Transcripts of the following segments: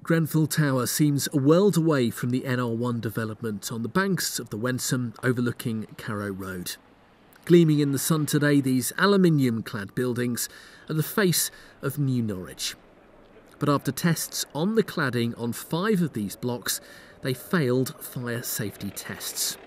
Grenfell Tower seems a world away from the NR1 development on the banks of the Wensum overlooking Carrow Road. Gleaming in the sun today, these aluminium-clad buildings are the face of New Norwich. But after tests on the cladding on 5 of these blocks, they failed fire safety tests.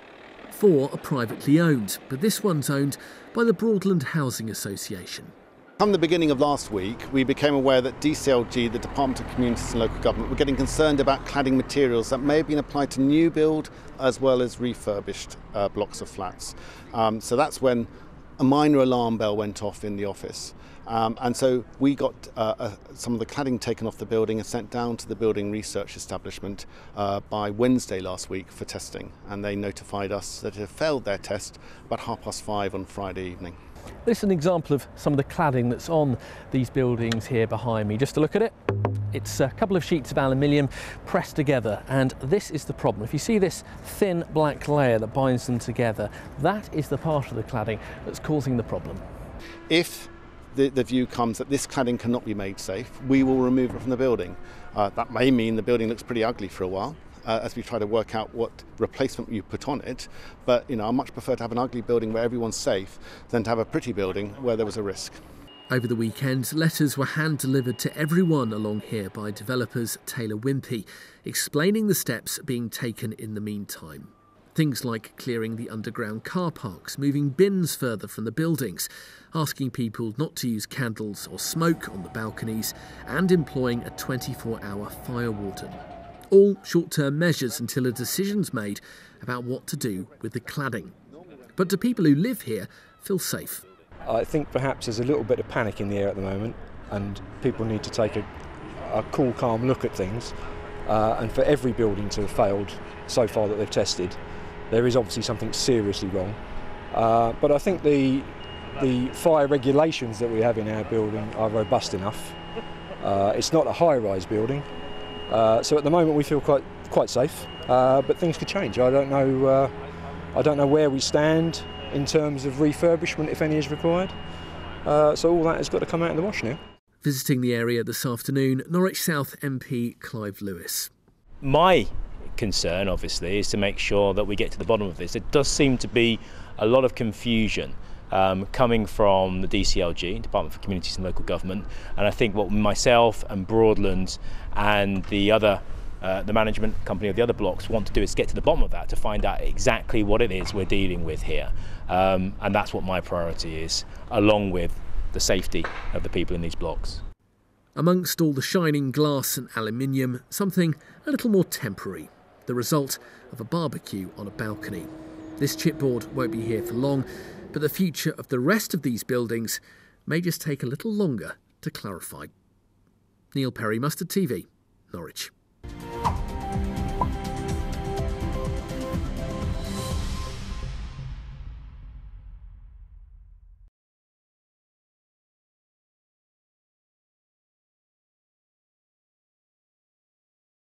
4 are privately owned, but this one's owned by the Broadland Housing Association. From the beginning of last week, we became aware that DCLG, the Department of Communities and Local Government, were getting concerned about cladding materials that may have been applied to new build as well as refurbished blocks of flats. So that's when a minor alarm bell went off in the office. And so we got some of the cladding taken off the building and sent down to the building research establishment by Wednesday last week for testing. And they notified us that it had failed their test about 5:30 on Friday evening. This is an example of some of the cladding that's on these buildings here behind me. Just to look at it, it's a couple of sheets of aluminium pressed together, and this is the problem. If you see this thin black layer that binds them together, that is the part of the cladding that's causing the problem. If the view comes that this cladding cannot be made safe, we will remove it from the building. That may mean the building looks pretty ugly for a while, as we try to work out what replacement you put on it. But I much prefer to have an ugly building where everyone's safe than to have a pretty building where there was a risk. Over the weekend, letters were hand-delivered to everyone along here by developers Taylor Wimpey, explaining the steps being taken in the meantime. Things like clearing the underground car parks, moving bins further from the buildings, asking people not to use candles or smoke on the balconies, and employing a 24-hour fire warden. All short-term measures until a decision's made about what to do with the cladding. But do people who live here feel safe? I think perhaps there's a little bit of panic in the air at the moment, and people need to take a cool, calm look at things. And for every building to have failed so far that they've tested, there is obviously something seriously wrong. But I think the fire regulations that we have in our building are robust enough. It's not a high-rise building. So at the moment we feel quite safe, but things could change. I don't know where we stand in terms of refurbishment, if any is required. So all that has got to come out in the wash now. Visiting the area this afternoon, Norwich South MP Clive Lewis. My concern, obviously, is to make sure that we get to the bottom of this. It does seem to be a lot of confusion coming from the DCLG, Department for Communities and Local Government, and I think what myself and Broadland and the management company of the other blocks want to do is get to the bottom of that, to find out exactly what it is we're dealing with here, and that's what my priority is, along with the safety of the people in these blocks. Amongst all the shining glass and aluminium, something a little more temporary, the result of a barbecue on a balcony. This chipboard won't be here for long, but the future of the rest of these buildings may just take a little longer to clarify. Neil Perry, Mustard TV, Norwich.